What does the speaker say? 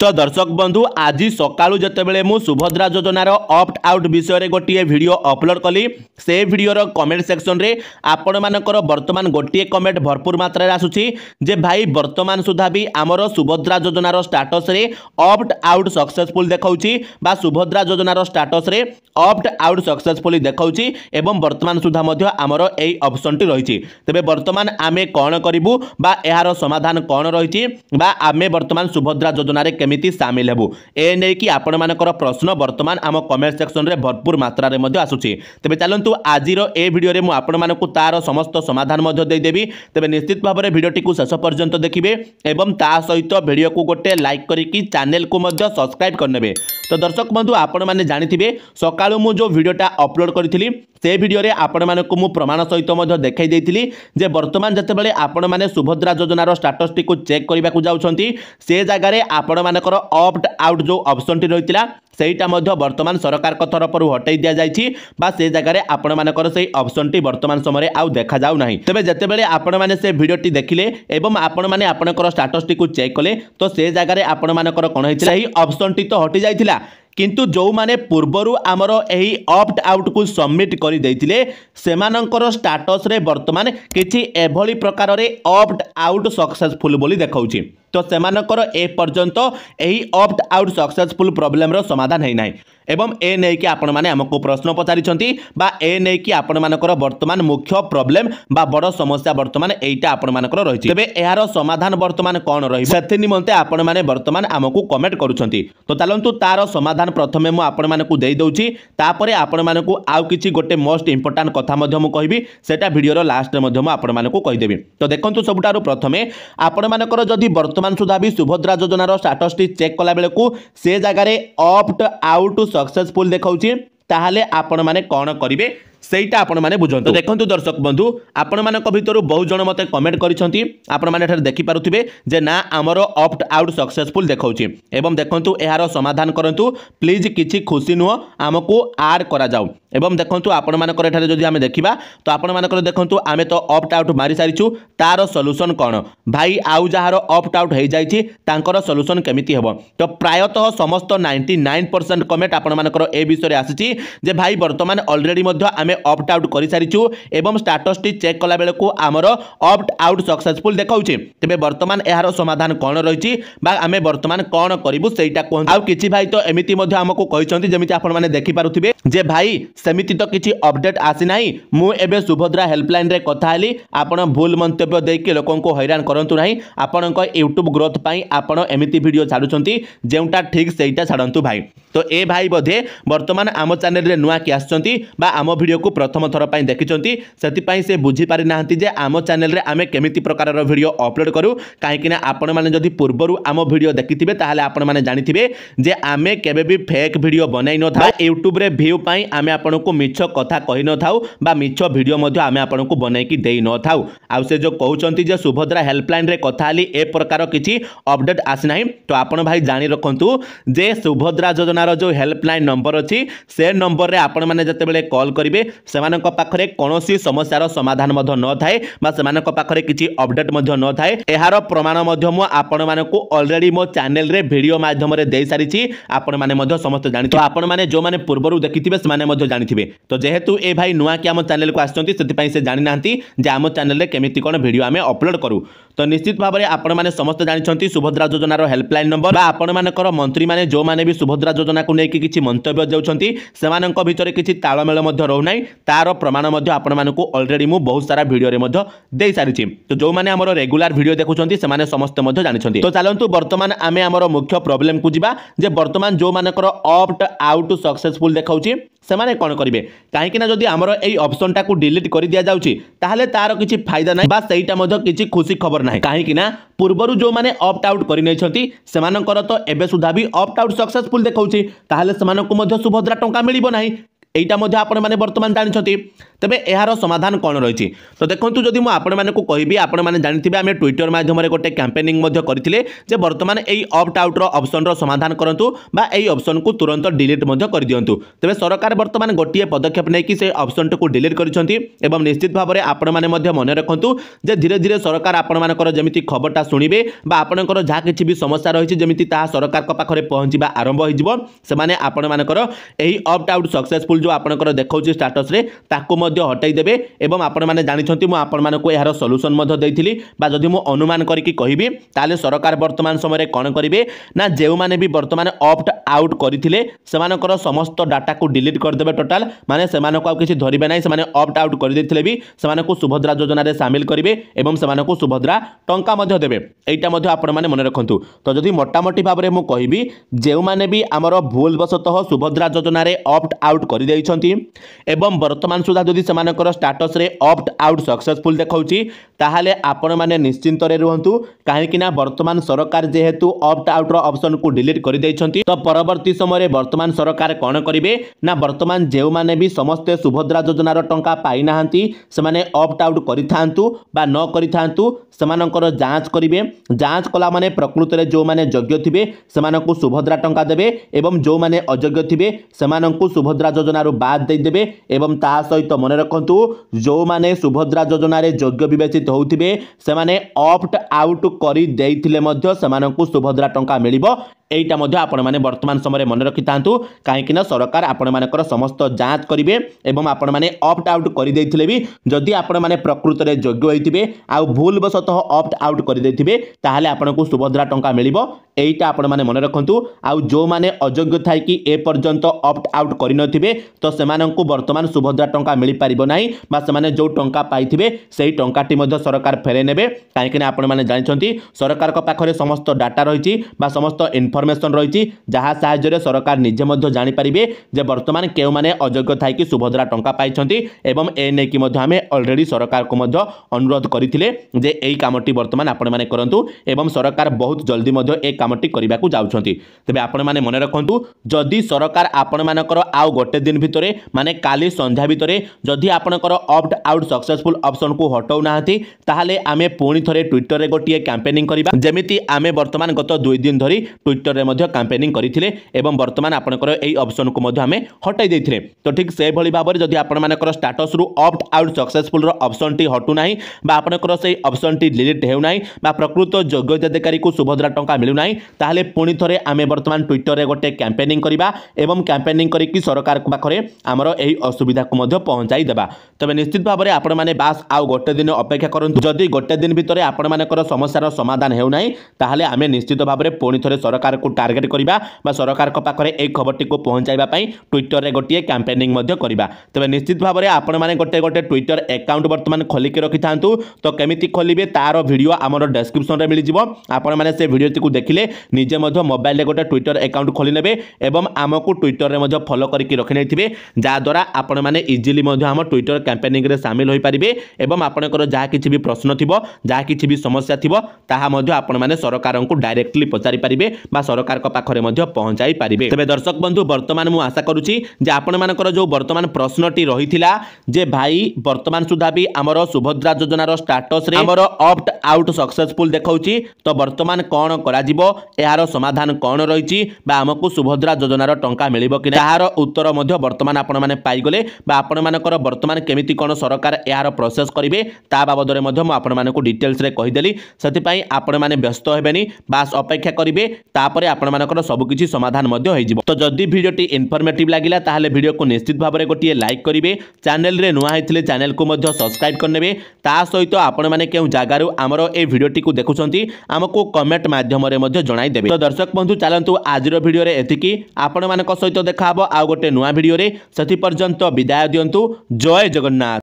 तो दर्शक बंधु आज सकाळू जेतेबेले मु सुभद्रा योजनार ऑप्ट आउट विषय गोटे वीडियो अपलोड कली से वीडियोर कमेंट सेक्शन रे आपण मानकर वर्तमान गोटे कमेंट भरपूर मात्रा आसुची जे भाई वर्तमान सुधा भी आमर सुभद्रा योजनार स्टाटस रे ऑप्ट आउट सक्सेसफुल देखाउची बा सुभद्रा योजनार स्टाटस रे ऑप्ट आउट सक्सेसफुली देखाउची एवं वर्तमान सुधा मध्य आमर एई ऑप्शन टी रहिची। तबे वर्तमान आमे कोन करिवु बा एहार समाधान कोन रहिची बा आमे वर्तमान सुभद्रा योजना रे केमिति शामिल हेबु ए नै कि आपण मानकर प्रश्न वर्तमान आम कमेंट सेक्शन रे भरपूर मात्रा रे मध्य आसुची। तबे चलंतु आजिर ए वीडियो रे मु आपण मानकु तार समस्त समाधान मध्य देई देबी। तबे निश्चित भाव रे वीडियो टिकु शेष पर्यंत देखिबे एवं ता सहित वीडियो को गोटे लाइक करिकि चैनल को मध्य सब्सक्राइब करनेबे। तो दर्शक बंधु आपण माने जानिथिबे सकाळु मु जो वीडियोटा अपलोड करथिली से वीडियो रे आपण मानकु मु प्रमाण सहित मध्य देखाई देइथिली जे वर्तमान जतेबेले आपण माने सुभद्रा योजनार स्टेटस टी को चेक करबा को जाउछंती से जगह रे आपण मानकर ऑप्ट आउट जो ऑप्शन टी रहितिला सेटा मध्य वर्तमान सरकार को तरफ हटाई दिया जाइछि बा से जगह रे आपण मानकर से ऑप्शन टी वर्तमान समय आउ देखा जाउ नाही। तबे जतेबेले आपण माने से वीडियो टी देखिले एवं आपण माने आपनकर स्टेटस टी को चेक कले तो से जगह रे आपण मानकर कोन हितला ही ऑप्शन टी तो हटि जाइथिला किंतु जो माने पूर्वरु आमर एही ऑप्ट आउट को सबमिट करि दैथिले सेमानकर स्टेटस रे वर्तमान किछि एभली प्रकार रे ऑप्ट आउट सक्सेसफुल बोली देखाउछि। तो सेमानकर ए पर्यंत एही ऑप्ट आउट सक्सेसफुल प्रॉब्लम रो समाधान है नाही एवं ए नै कि आपण माने हमको प्रश्न पचारिछंती बा ए नै कि आपण मानकर वर्तमान मुख्य प्रॉब्लम बा बड़ समस्या वर्तमान एटा आपण मानकर रहिछि। तबे एहार समाधान वर्तमान कोन रहिबो सेति निमंते आपण माने वर्तमान हमको कमेंट करूछंती। तो चलंतु तार समाधान प्रथमे मु आपण मानकु देई दउछि तापरे आपण मानकु आउ किछि गोटे मोस्ट इंपोर्टेंट कथा मध्य मु कहबी सेटा वीडियोर लास्ट मध्य मु आपण मानकु कहि देबी। तो देखंतु सबुटारो प्रथमे आपण मानकर जदि वर्तमान सुधा भी सुभद्रा योजनार स्टेटस टी चेक कला बेलकु से जगह रे ऑप्ट आउट सक्सेसफुल देखाउछि ताहाले आपण माने कोन करिवे सेटा आपण माने बुझंतु। देखंतु दर्शक बंधु आपण मानक भितरु बहुत जण मते कमेंट करिसंती आपण माने एठार देखि पारुथिबे जे ना हमरो ऑप्ट आउट सक्सेसफुल देखाउछि एवं देखंतु एहार समाधान करंतु प्लीज किछि खुशी नुह हमकु ऐड करा जाऊ एवं देखंतु आपण मानकर एठार जदि हमें देखिबा तो आपण मानकर देखंतु आमे तो ऑप्ट आउट मारि सारिछु तार सॉल्यूशन कोन भाई आउ जहार ऑप्ट आउट हे जाइछि तांकर सॉल्यूशन केमिति हेबो। तो प्रायतः समस्त 99% कमेंट आपण मानकर ए विषय रे आसीछि जे भाई वर्तमान ऑलरेडी मध्य आमे ऑप्ट आउट करि सारिछु एवं स्टेटस टी चेक कला बेलको आमर ऑप्ट आउट सक्सेसफुल देखाउछि। तबे वर्तमान एहार समाधान कोन रहिछि बा आमे वर्तमान कोन करिवु सेटा कोन आउ किछि भाई तो एमिति मध्य हमको कहिसंती जेमिति आपण माने देखि पारुथिबे जे भाई सेमिति तो किछि अपडेट आसी नाही मु एबे सुभद्रा हेल्पलाइन रे कथा हली आपण भूल मंतव्य देके लोकन को हैरान करंतु नाही आपण को YouTube ग्रोथ पई आपण एमिति वीडियो छाडुचंती जेउटा ठीक सेटा छाडंतु भाई। तो ए भाई बधे वर्तमान आम चैनल रे नुआ कि आछंती बा आम वीडियो को प्रथम थर पई देखिचंती सेति पई से बुझी पारि नाहंती जे आम चैनल रे आमे केमिति प्रकार रो वीडियो अपलोड करू काहे कि ना आपण माने जदि पूर्वरु आम वीडियो देखिथिबे ताहाले आपण माने जानिथिबे जे आमे केबे भी फेक वीडियो बनाई न था YouTube रे व्यू पई आमे आपण को मिछ कथा कहि न थाउ बा मिछ वीडियो मध्य आमे आपण को बनाई कि देई न थाउ। आ से जो कहउचंती जे सुभद्रा हेल्पलाइन रे कथा हली ए प्रकार किछि अपडेट आसी नाही तो आपण भाई जानि रखंतु जे सुभद्रा योजनार जो हेल्पलाइन नंबर अछि से नंबर रे आपण माने जतेबेले कॉल करिवे सेमानक पाखरे कोनोसी समस्यार समाधान मध्य न थाए बा सेमानक पाखरे किछि अपडेट मध्य न थाए एहार प्रमाण मध्य मु आपण मानकु ऑलरेडी मो चैनल रे वीडियो माध्यम रे देई सारिछि आपण माने मध्य समस्त जानि तो आपण माने जो माने पूर्वरु देखिथिबे से माने मध्य जानिथिबे। तो जेहेतु ए भाई नुआ कि आम चैनल को आछंती सेति पई से जानि नांती जे आम चैनल रे केमिति कोन वीडियो आमे अपलोड करू। तो निश्चित भाव में आपण माने समस्त जानिछंती सुभद्रा योजनार हेल्पलाइन नंबर बा आपण मानकर मंत्री माने जो माने भी सुभद्रा योजना को नेकी किछि मंतव्य देउछंती सेमानक भितरे किछि ताळमेळ मध्य रहउ नाही तार प्रमाण मध्य आपण मानकु ऑलरेडी मु बहुत सारा वीडियो रे मध्य देई सारिछि। तो जो माने हमर रेगुलर वीडियो देखुछंती से माने समस्त मध्य जानिछंती। तो चलंतु वर्तमान आमे हमर मुख्य प्रॉब्लम को जिबा जे वर्तमान जो मानकर ऑप्ट आउट सक्सेसफुल देखाउछि सेमाने कोन करिवे काहे कि ना जदि हमर एई ऑप्शन टा को डिलीट करि दिया जाउछि ताहाले तार किछि फायदा नाही बा सेइटा मध्य किछि खुशी खबर नाही काहे कि ना पूर्वरु जो माने ऑप्ट आउट करि नै छथि सेमानकर तो एबे सुधा भी ऑप्ट आउट सक्सेसफुल देखाउछि ताहाले सेमानकु मध्य सुभद्रा टंका मिलिबो नाही এইটা মধ্যে आपण माने वर्तमान जानिछथि तबे एहार समाधान कौन रही तो देखो जदि मुझे आपण मानक कहबी आपण माने जानिथिबे आमे ट्विटर माध्यम गोटे कैंपेनिंग मध्य करथिले जे वर्तमान एई ऑप्ट आउट रो ऑप्शन रो समाधान करंतु बा एई ऑप्शन को तुरंत डिलीट मध्य कर दियंतु तबे सरकार वर्तमान गोटे पदक्षेप नै कि से ऑप्शन को डिलीट करिसंती एवं निश्चित भाव में आपण माने मध्य मन रखंतु जे धीरे धीरे सरकार आपण मानकर जेमिति खबरटा सुनिबे बा आपणकर जहा किछि भी समस्या रही जेमिति ता सरकार को पाखरे पहुंचीबा आरंभ हो जिवो से माने आपण मानकर एई ऑप्ट आउट सक्सेसफुल जो आपणकर देखौछि स्टेटस रे ताको हटाई देबे एवं आपण माने जानिछंती मु आपण मानको एहार सॉल्यूशन मध्य देइथिली बा जदि मु अनुमान करिकि कहिबी ताले सरकार वर्तमान समय रे कोन करिवे ना जेउ माने भी वर्तमान ऑप्ट आउट करिथिले सेमानकर समस्त डाटा को डिलीट कर देबे टोटल माने सेमानको आ किछि धरिबे नै सेमाने ऑप्ट आउट कर देथिले भी सेमानको सुभद्रा योजना रे शामिल करिवे एवं सेमानको सुभद्रा टंका मध्य देबे एटा मध्य आपण माने मन रखंतु तो जदि मोटामोटी भाव रे मु कहिबी जेउ माने भी हमर भूल वशतः सुभद्रा योजना रे ऑप्ट आउट कर दैछंती एवं वर्तमान सुधा जदि सेमानकर स्टेटस रे ऑप्ट आउट सक्सेसफुल देखाउची ताहाले आपण माने निश्चिंत रे रहंतु काहे कि ना वर्तमान सरकार जेहेतु ऑप्ट आउट रो ऑप्शन को डिलीट कर दैछंती तो परवर्ती समय रे वर्तमान सरकार कोन करिवे ना वर्तमान जेउ माने भी समस्त सुभद्रा योजना रो टंका पाई नाहंती से माने ऑप्ट आउट करिथांतु बा न करिथांतु सेमानकर जांच करिवे जांच कला माने प्रकृत रे जो माने योग्य थिबे सेमानकु सुभद्रा टंका देबे एवं जो माने अयोग्य थिबे सेमानकु सुभद्रा योजना रो बाद दे देबे एवं ता सहित मन रखंतु जो माने सुभद्रा योजना रे योग्य विवेचित होउथिबे से माने ऑप्ट आउट करि देइथिले मध्य सेमानकु सुभद्रा टंका मिलिबो एटा मध्य आपण माने वर्तमान समय रे मन रखितांतु काहे कि ना सरकार आपण मानकर समस्त जांच करिवे एवं आपण माने ऑप्ट आउट करि देइथिले भी जदि आपण माने प्रकृत रे योग्य होइथिबे आ भूल वशतः ऑप्ट आउट करि देइथिबे ताहाले आपनकु सुभद्रा टंका मिलिबो एटा आपण माने मन रखंतु आ जो माने अयोग्य थाई कि ए पर्यंत ऑप्ट आउट करि नथिबे तो सेमानकु वर्तमान सुभद्रा टंका मिलि पारिबो नाही बा सेमाने जो टंका पाइथिबे सेही टंकाटी मध्य सरकार फेरे नेबे काहे कि ना आपण माने जानिछंती सरकार को पाखरे समस्त डाटा रहिछि बा समस्त इनफॉरमेशन रही जहाँ साहाय्य सरकार निजे मध्य जानि पारिबे जे वर्तमान केउ माने अयोग्य थाई कि सुभद्रा टंका पाइछंती एवं ए नै कि मध्य हमें ऑलरेडी सरकार को मध्य अनुरोध करिथिले जे एई कामटी वर्तमान आपण माने करंतु एवं सरकार बहुत जल्दी मध्य ए कामटी करिबा को जाउछंती तबे आपण माने मन रखंतु जदि सरकार आपण मानकर आउ गोटे दिन भितरे माने काली संध्या भितरे जदि आपनकर ऑप्ट आउट सक्सेसफुल ऑप्शन को हटाउ नाहंती ताहाले आमे पुणी थरे ट्विटर रे गोटिए कैंपेनिंग करिबा जेमिति आमे वर्तमान गत 2 दिन धरी ट्विटर रे मध्य कैंपेनिंग करिथिले एवं वर्तमान आपनकर एई ऑप्शन को मध्य हमें हटाई दैथिले तो ठीक से भली भाबरे जदि आपण मानकर स्टेटस रु ऑप्ट आउट सक्सेसफुल रो ऑप्शन टी हटु नाही बा आपनकर सेई ऑप्शन टी डिलीट हेउ नाही बा प्रकृत योग्यता अधिकारी को सुभद्रा टंका मिलु नाही ताहाले पुणी थरे आमे वर्तमान ट्विटर रे गोटे कैंपेनिंग करिबा एवं कैंपेनिंग करिकि सरकार को पाखरे हमरो एई असुविधा को मध्य पहुंचाई देबा तबे निश्चित भाबरे आपण माने बास आउ गोटे दिन अपेक्षा करंतु जदि गोटे दिन भितरे आपण मानकर समस्यार समाधान हेउ नाही ताहाले आमे निश्चित भाबरे पुणी थरे सरकार को टार्गेट करिबा बा सरकार को पाखरे एई खबरटी को पहुंचाइबा पई ट्विटर रे गोटिए कैंपेनिंग मध्य करिबा तबे निश्चित भाबरे आपण माने गोटे गोटे ट्विटर अकाउंट वर्तमान खोली के रखिथांतु तो केमिति खोलिबे तार वीडियो हमर डिस्क्रिप्शन रे मिलि जिवो आपण माने से वीडियोटी को देखिले निजे मध्य मोबाइल रे गोटे ट्विटर अकाउंट खोली नेबे एवं हमकु ट्विटर रे मध्य फॉलो करिकि रखि नैथिबे जा द्वारा आपण माने इजीली मध्य हम ट्विटर कैंपेनिंग रे शामिल होई परिबे एवं आपनकर जहा किछि भी प्रश्न थिबो जहा किछि भी समस्या थिबो ताहा मध्य आपण माने सरकार को डायरेक्टली पचारि परिबे बा सरकार को पाखरे मध्य पहुंचाई परिबे तबे दर्शक बंधु वर्तमान मु आशा करूची जे आपण मानकर जो वर्तमान प्रश्नटी रहिथिला जे भाई वर्तमान सुधा भी हमर सुभद्रा योजना रो स्टेटस रे हमर ऑप्ट आउट सक्सेसफुल देखाउची तो वर्तमान कोन करा जिवो एहार समाधान कोन रहिची बा हमकु सुभद्रा योजना रो टंका मिलिबो कि एहार उत्तर मध्य वर्तमान आपण माने पाई गले बा आपण मानकर वर्तमान केमिति कोन सरकार एहार प्रोसेस करिवे ता बाबद रे मध्य मु आपण मानकु डिटेल्स रे कहि देली सति पई आपण माने व्यस्त हेबेनी बास अपेक्षा करिवे तापरे आपण मानकर सब किछि समाधान मध्य होई जिवो तो जदी भिडियोटी इन्फॉर्मेटिव लागिला ताहाले भिडियो को निश्चित भाबरे गोटिए लाइक करिवे चैनल रे नुआ हेथिले चैनल को मध्य सब्सक्राइब करनेबे ता सहित आपण माने केउ जागारु हमरो ए भिडियोटी को देखुछंती हमको कमेंट माध्यम रे मध्य जणाई देबे तो दर्शक बंधु चलंतु आजिरो भिडियो रे एतिकी आपण मानक सहित देखाबो आ गोटे नुआ भिडियो रे सति पर्यंत विदाय दियंतु जय जगन्नाथ।